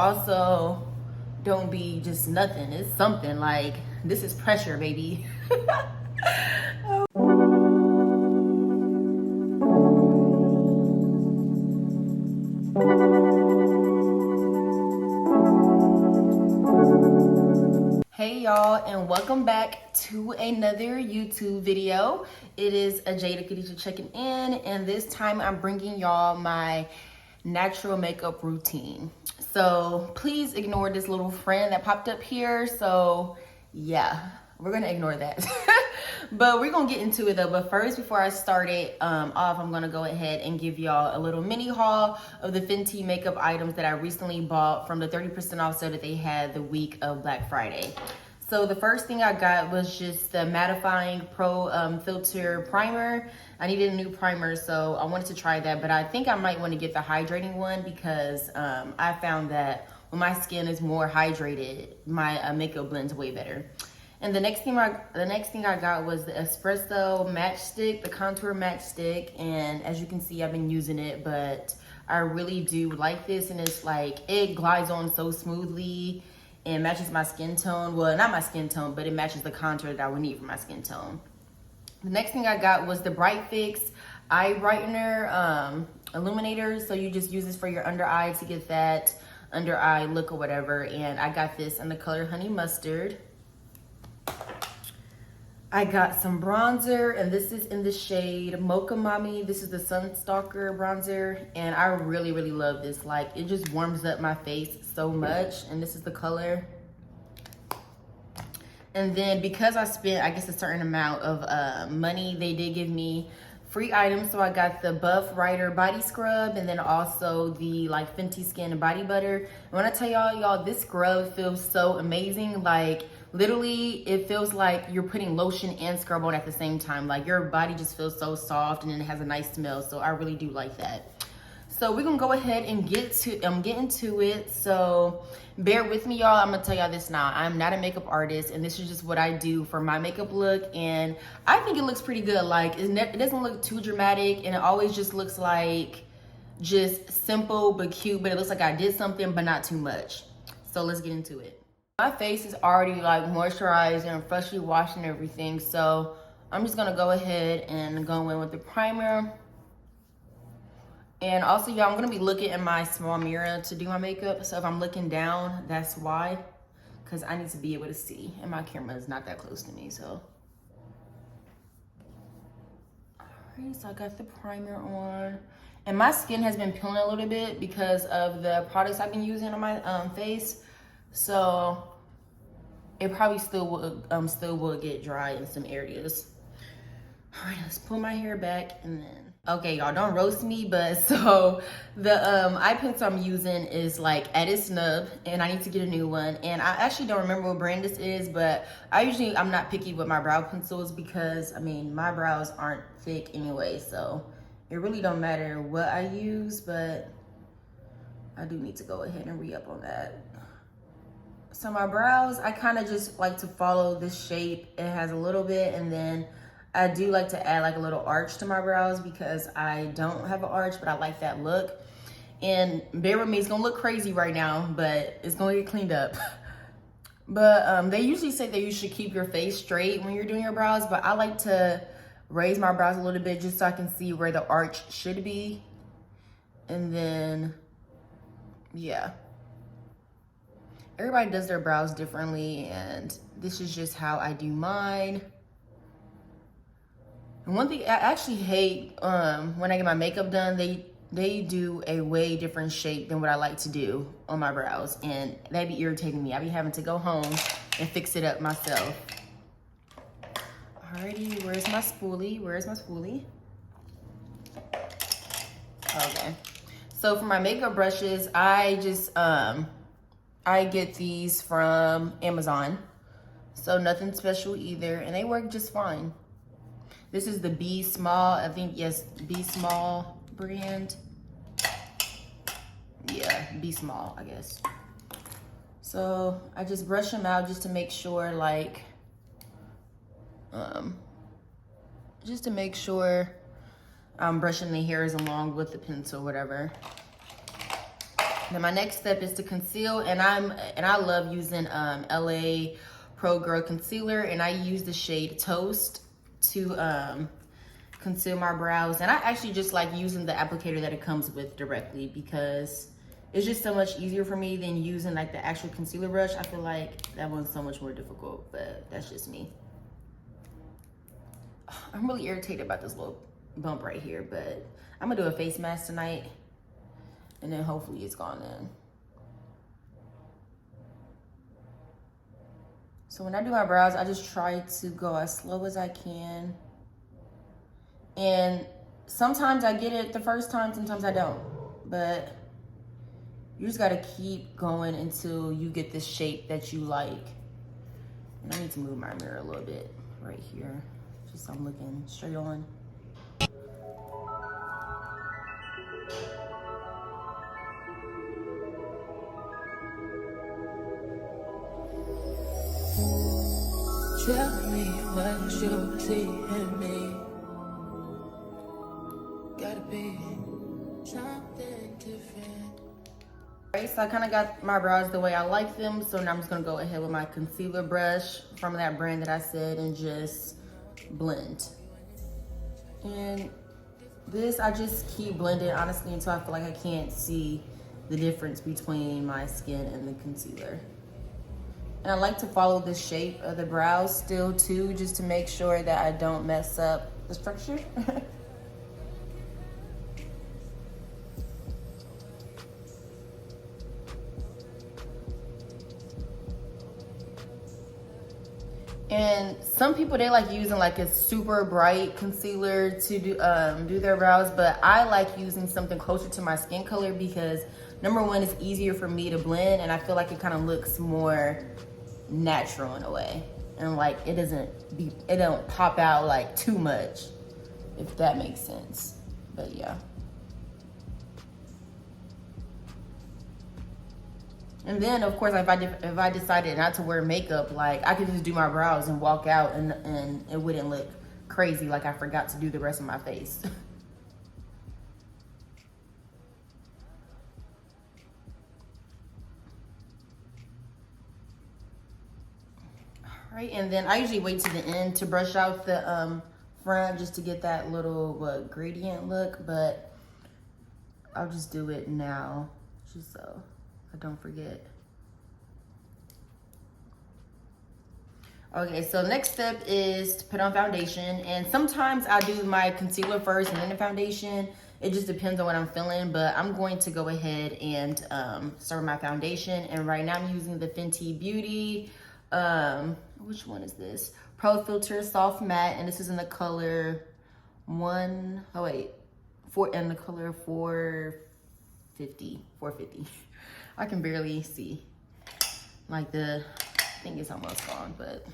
Also, don't be just nothing. It's something. Like, this is pressure, baby. Hey y'all, and welcome back to another YouTube video. It is Jada Khadija checking in, and this time I'm bringing y'all my natural makeup routine. So please ignore this little friend that popped up here. So yeah, we're gonna ignore that. But we're gonna get into it though. But first, before I start it off, I'm gonna go ahead and give y'all a little mini haul of the FENTY makeup items that I recently bought from the 30% off sale that they had the week of Black Friday. So the first thing I got was just the mattifying pro filter primer. I needed a new primer, so I wanted to try that, but I think I might want to get the hydrating one because I found that when my skin is more hydrated, my makeup blends way better. And the next thing I got was the espresso matchstick, the contour matchstick, and as you can see, I've been using it, but I really do like this, and it's like it glides on so smoothly and matches my skin tone. Well, not my skin tone, but it matches the contour that I would need for my skin tone. The next thing I got was the Bright Fix eye brightener illuminator. So you just use this for your under eye to get that under eye look or whatever. And I got this in the color Honey Mustard. I got some bronzer, and this is in the shade Mocha Mommy. This is the Sunstalker bronzer, and I really, really love this. Like, it just warms up my face so much, and this is the color. And then because I spent, I guess, a certain amount of money, they did give me free items. So I got the Buff Rider body scrub, and then also the like Fenty Skin body butter. And when I tell y'all, this scrub feels so amazing. Like, literally, it feels like you're putting lotion and scrub on at the same time. Like, your body just feels so soft, and it has a nice smell. So I really do like that. So we're gonna go ahead and get into it. So bear with me, y'all. I'm gonna tell y'all this now. I'm not a makeup artist, and this is just what I do for my makeup look, and I think it looks pretty good. Like, it doesn't look too dramatic, and it always just looks like just simple but cute, but it looks like I did something, but not too much. So let's get into it. My face is already like moisturized and freshly washed and everything, so I'm just gonna go ahead and go in with the primer. And also, y'all, I'm gonna be looking in my small mirror to do my makeup. So if I'm looking down, that's why, because I need to be able to see, and my camera is not that close to me, so. Alright, so I got the primer on. And my skin has been peeling a little bit because of the products I've been using on my face. So it probably still will get dry in some areas. Alright, let's pull my hair back, and then, okay, y'all, don't roast me, but so the eye pencil I'm using is like at its nub, and I need to get a new one. And I actually don't remember what brand this is, but I'm not picky with my brow pencils because, I mean, my brows aren't thick anyway, so it really don't matter what I use, but I do need to go ahead and re-up on that. So my brows, I kind of just like to follow this shape. It has a little bit, and then I do like to add like a little arch to my brows because I don't have an arch, but I like that look. And bear with me, it's gonna look crazy right now, but it's gonna get cleaned up. But they usually say that you should keep your face straight when you're doing your brows, but I like to raise my brows a little bit just so I can see where the arch should be. And then, yeah. Everybody does their brows differently, and this is just how I do mine. And one thing I actually hate when I get my makeup done, they do a way different shape than what I like to do on my brows, and that'd be irritating me. I'd be having to go home and fix it up myself. Alrighty, where's my spoolie? Where's my spoolie? Okay. So for my makeup brushes, I just I get these from Amazon. So nothing special either, and they work just fine. This is the Be Small, I think, yes, Be Small brand. Yeah, Be Small, I guess. So I just brush them out just to make sure, like, just to make sure I'm brushing the hairs along with the pencil, whatever. Then my next step is to conceal, and I love using LA Pro Girl Concealer, and I use the shade Toast to conceal my brows. And I actually just like using the applicator that it comes with directly because it's just so much easier for me than using like the actual concealer brush. I feel like that one's so much more difficult, but that's just me. I'm really irritated about this little bump right here, but I'm gonna do a face mask tonight, and then hopefully it's gone in. So when I do my brows, I just try to go as slow as I can. And sometimes I get it the first time, sometimes I don't. But you just gotta keep going until you get this shape that you like. And I need to move my mirror a little bit right here, just so I'm looking straight on. Tell me what you see in me. Gotta be something different. Alright, so I kind of got my brows the way I like them. So now I'm just gonna go ahead with my concealer brush from that brand that I said and just blend. And this, I just keep blending honestly until I feel like I can't see the difference between my skin and the concealer. And I like to follow the shape of the brows still too, just to make sure that I don't mess up the structure. And some people, they like using like a super bright concealer to do their brows, but I like using something closer to my skin color because number one, it's easier for me to blend, and I feel like it kind of looks more natural in a way, and like it don't pop out like too much, if that makes sense. But yeah. And then of course, if I decided not to wear makeup, like I could just do my brows and walk out, and it wouldn't look crazy like I forgot to do the rest of my face. Right, and then I usually wait to the end to brush out the front just to get that little gradient look, but I'll just do it now just so I don't forget. Okay, so next step is to put on foundation, and sometimes I do my concealer first and then the foundation. It just depends on what I'm feeling, but I'm going to go ahead and start my foundation. And right now I'm using the Fenty Beauty, which one is this? Pro Filter Soft Matte, and this is in the color 450. I can barely see. Like the thing is almost gone, but.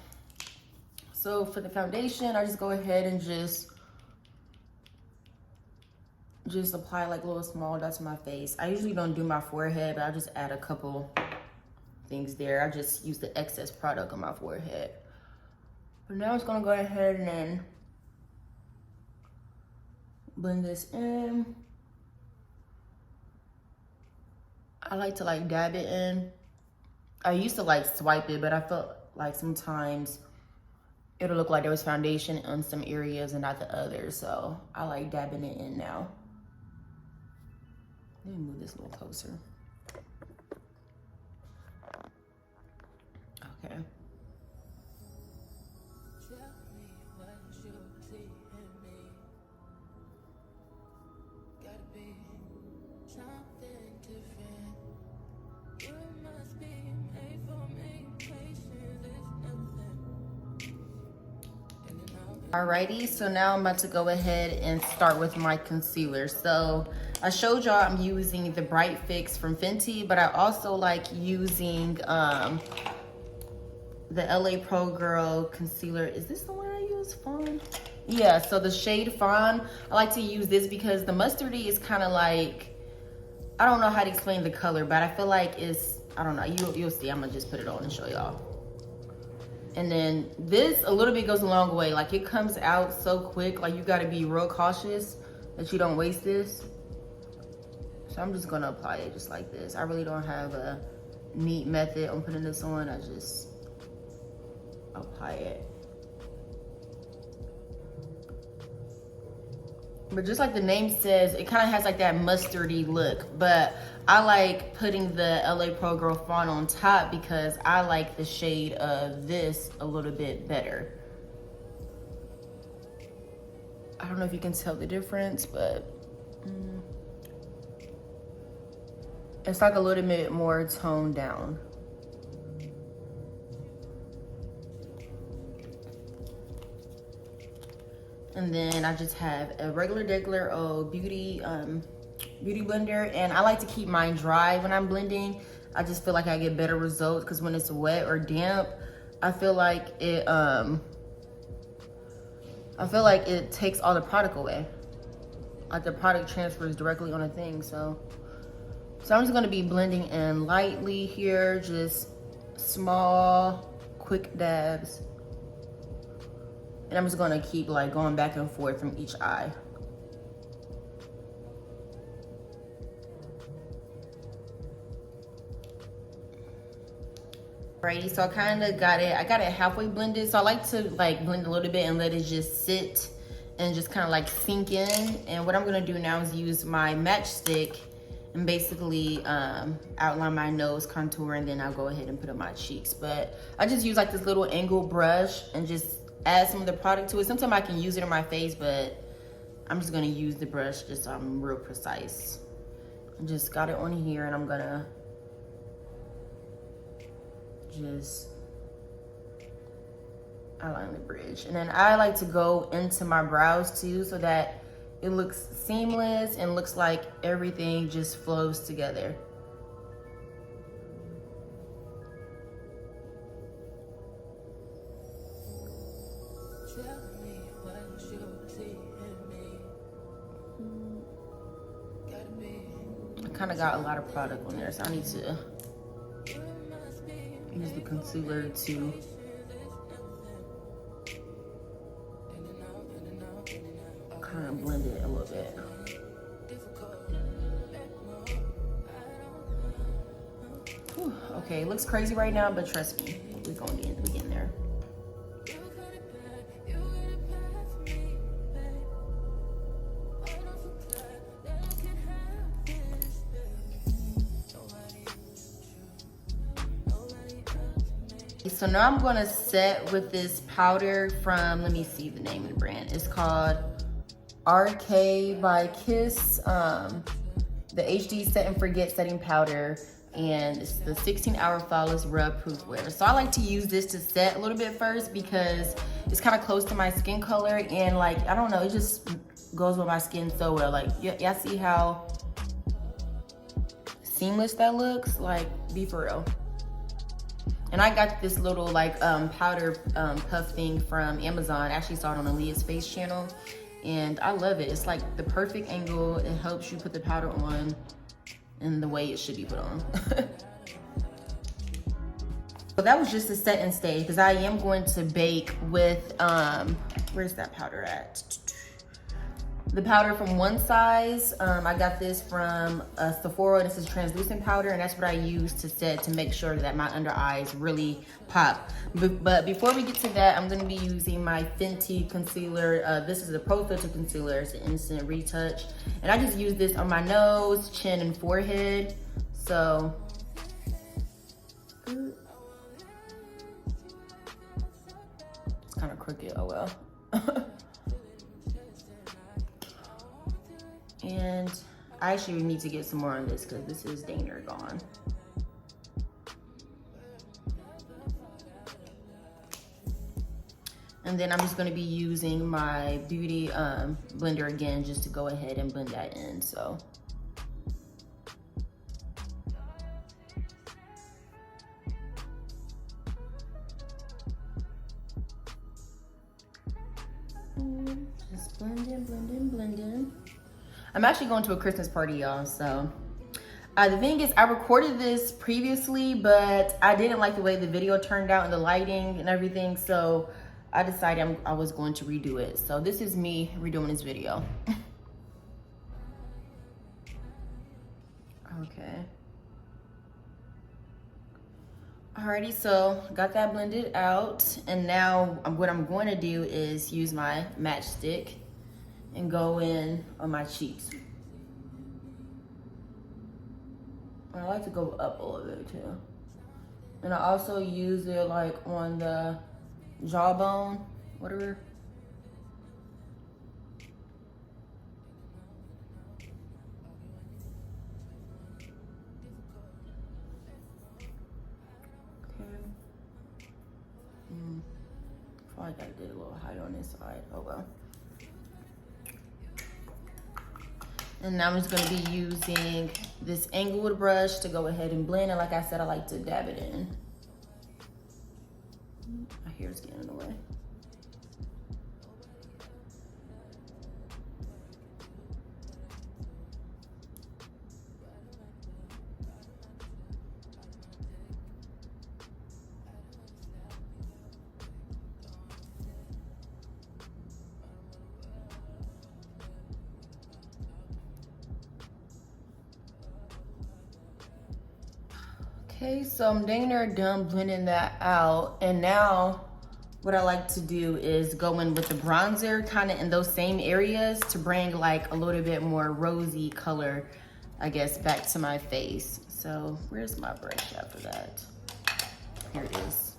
So for the foundation, I just go ahead and just apply like little small dots to my face. I usually don't do my forehead, but I just add a couple things there. I just use the excess product on my forehead. But now I'm just gonna go ahead and then blend this in. I like to like dab it in. I used to like swipe it, but I felt like sometimes it'll look like there was foundation on some areas and not the others. So I like dabbing it in now. Let me move this a little closer. Okay. Alrighty, so now I'm about to go ahead and start with my concealer. So I showed y'all I'm using the Bright Fix from Fenty, but I also like using the LA Pro Girl concealer. Is this the one I use? Fawn? Yeah, so the shade Fawn. I like to use this because the mustardy is kind of like, I don't know how to explain the color, but I feel like it's, I don't know, you'll see. I'm gonna just put it on and show y'all. And then this, a little bit goes a long way. Like it comes out so quick, like you gotta be real cautious that you don't waste this. So I'm just gonna apply it just like this. I really don't have a neat method on putting this on. I just apply it. But just like the name says, it kind of has like that mustardy look. But I like putting the LA Pro Girl font on top because I like the shade of this a little bit better. I don't know if you can tell the difference, but it's like a little bit more toned down. And then I just have a regular old beauty blender, and I like to keep mine dry when I'm blending. I just feel like I get better results because when it's wet or damp, I feel like it takes all the product away. Like the product transfers directly on a thing. So I'm just gonna be blending in lightly here, just small, quick dabs. And I'm just gonna keep like going back and forth from each eye. Alrighty, so I kinda got it halfway blended. So I like to like blend a little bit and let it just sit and just kind of like sink in. And what I'm gonna do now is use my matchstick and basically outline my nose contour, and then I'll go ahead and put up my cheeks. But I just use like this little angle brush and just add some of the product to it. Sometimes I can use it on my face, but I'm just gonna use the brush just so I'm real precise. I just got it on here, and I'm gonna just outline the bridge. And then I like to go into my brows too, so that it looks seamless and looks like everything just flows together. I kind of got a lot of product on there, so I need to use the concealer to kind of blend it a little bit. Whew, okay, it looks crazy right now, but trust me, we're gonna get there. So now I'm gonna set with this powder from, let me see the name of the brand. It's called RK by Kiss, the HD Set and Forget Setting Powder, and it's the 16-hour flawless rub proof wear. So I like to use this to set a little bit first because it's kind of close to my skin color, and like, I don't know, it just goes with my skin so well. Like, y'all see how seamless that looks? Like, be for real. And I got this little like powder puff thing from Amazon. I actually saw it on Aaliyah's Face channel, and I love it. It's like the perfect angle. It helps you put the powder on in the way it should be put on. So that was just the setting stage, because I am going to bake with, where's that powder at? The powder from One Size. I got this from Sephora. This is translucent powder, and that's what I use to set to make sure that my under eyes really pop. But before we get to that, I'm gonna be using my Fenty concealer. This is a Pro Filter concealer. It's an instant retouch. And I just use this on my nose, chin, and forehead. So, it's kind of crooked, oh well. And I actually need to get some more on this because this is dang near gone. And then I'm just gonna be using my beauty blender again just to go ahead and blend that in, so. Just blending, blending, blending. I'm actually going to a Christmas party, y'all, so. The thing is, I recorded this previously, but I didn't like the way the video turned out and the lighting and everything, so I decided I was going to redo it. So this is me redoing this video. Alrighty, so got that blended out, and now what I'm going to do is use my matchstick and go in on my cheeks. I like to go up a little bit too. And I also use it like on the jawbone, whatever. I feel like I did a little high on this side. Oh well. And now I'm just gonna be using this angled brush to go ahead and blend. And like I said, I like to dab it in. My hair's getting in the way. Okay, so I'm dang near done blending that out. And now what I like to do is go in with the bronzer kind of in those same areas to bring like a little bit more rosy color, I guess, back to my face. So where's my brush after that? Here it is.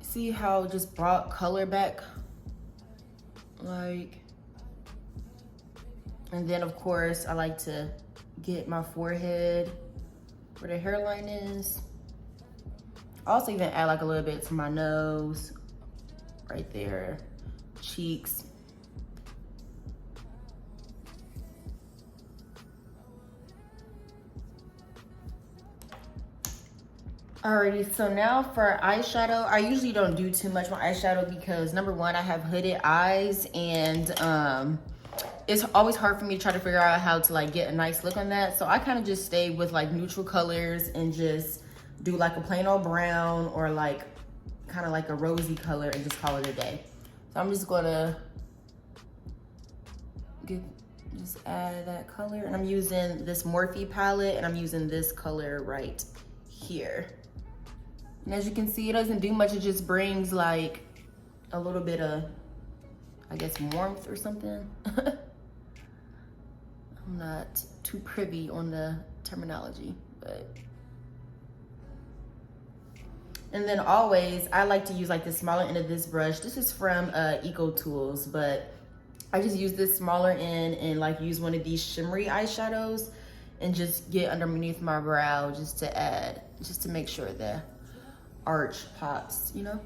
See how it just brought color back? Like, and then of course I like to get my forehead where the hairline is. I also even add like a little bit to my nose, right there, cheeks. Alrighty, so now for eyeshadow, I usually don't do too much with eyeshadow because number one, I have hooded eyes, and it's always hard for me to try to figure out how to like get a nice look on that. So I kind of just stay with like neutral colors and just do like a plain old brown or like kind of like a rosy color and just call it a day. So I'm just gonna just add that color, and I'm using this Morphe palette, and I'm using this color right here. And as you can see, it doesn't do much. It just brings like a little bit of, I guess, warmth or something. I'm not too privy on the terminology, but. And then always, I like to use like the smaller end of this brush. This is from Eco Tools, but I just use this smaller end and like use one of these shimmery eyeshadows and just get underneath my brow just to add, just to make sure the arch pops, you know?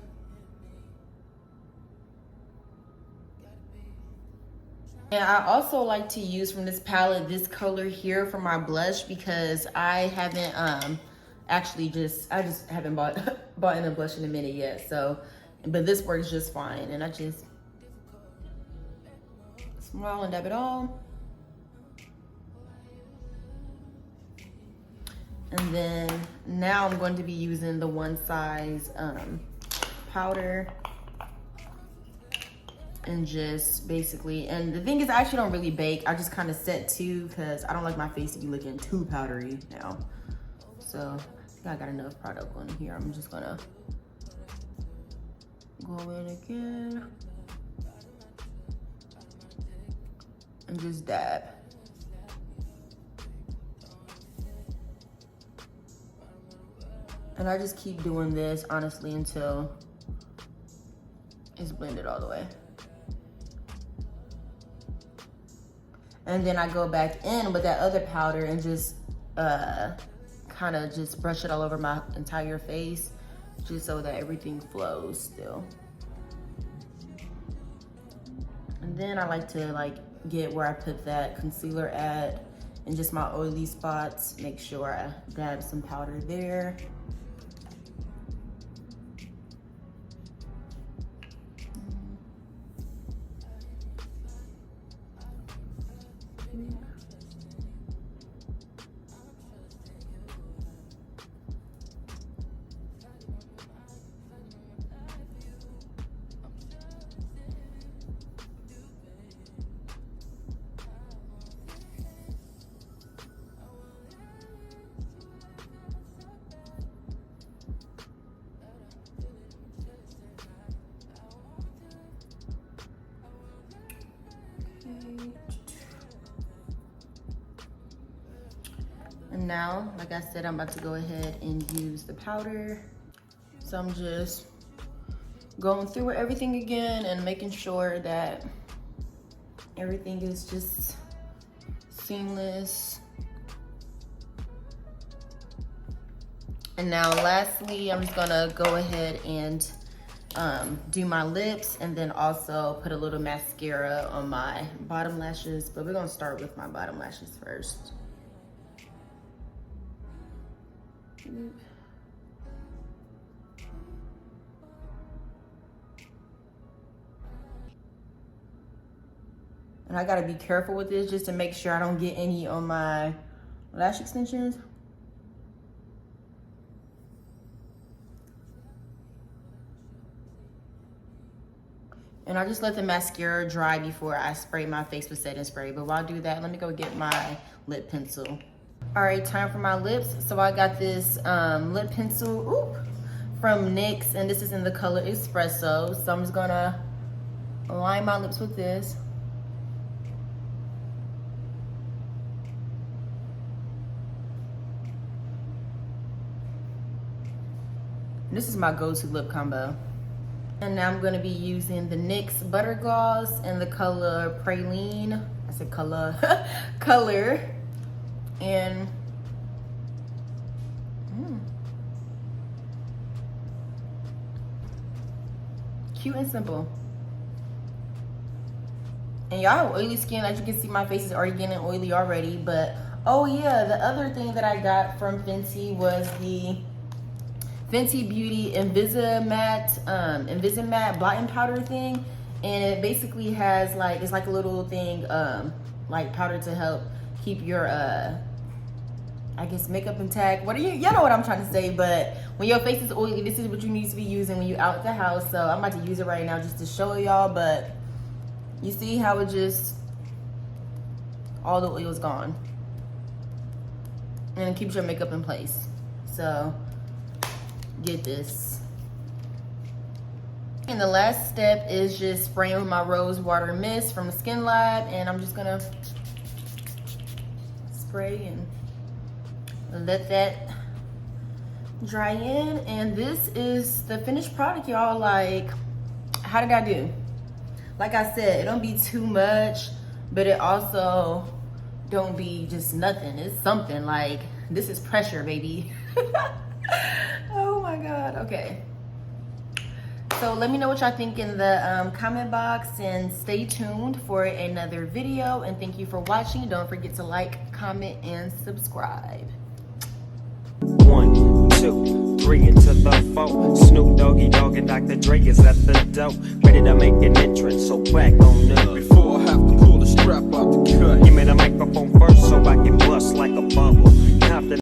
And I also like to use from this palette this color here for my blush because I haven't I just haven't bought in a blush in a minute yet. So, but this works just fine, and I just smile and dab it all. And then now I'm going to be using the One Size powder and just basically, and the thing is I actually don't really bake. I just kind of set two because I don't like my face to be looking too powdery now. So I think I got enough product on here. I'm just gonna go in again and just dab. And I just keep doing this, honestly, until it's blended all the way. And then I go back in with that other powder and just kind of just brush it all over my entire face, just so that everything flows still. And then I like to like get where I put that concealer at and just my oily spots, make sure I dab some powder there. And now, like I said, I'm about to go ahead and use the powder. So I'm just going through everything again and making sure that everything is just seamless. And now lastly, I'm just gonna go ahead and do my lips and then also put a little mascara on my bottom lashes, but we're gonna start with my bottom lashes first. And I gotta be careful with this just to make sure I don't get any on my lash extensions. And I just let the mascara dry before I spray my face with setting spray. But while I do that, let me go get my lip pencil. All right, time for my lips. So I got this lip pencil from NYX, and this is in the color Espresso. So I'm just gonna line my lips with this. This is my go-to lip combo. And now I'm gonna be using the NYX Butter Gloss in the color Praline. I said color, color. And cute and simple. And y'all have oily skin. As you can see, my face is already getting oily already. But oh yeah, the other thing that I got from Fenty was the Fenty Beauty Invisimatte blotting powder thing. And it basically has like, it's like a little thing, like powder to help keep your, I guess makeup intact. Y'all know what I'm trying to say, but when your face is oily, this is what you need to be using when you're out the house. So I'm about to use it right now just to show y'all, but you see how it just, all the oil is gone. And it keeps your makeup in place. So get this. And the last step is just spraying with my rose water mist from Skin Lab, and I'm just gonna spray and let that dry in. And this is the finished product, y'all. Like, how did I do? Like I said, it don't be too much, but it also don't be just nothing. It's something. Like, this is pressure, baby. Oh my God. Okay. So let me know what y'all think in the comment box, and stay tuned for another video. And thank you for watching. Don't forget to like, comment, and subscribe. 1, 2, 3 into the 4. Snoop Doggy Dogg and Dr. Dre is at the door, ready to make an entrance. So back on up. Before I have to pull the strap out the cut. Give me the microphone first so I can bust like a bubble. Compton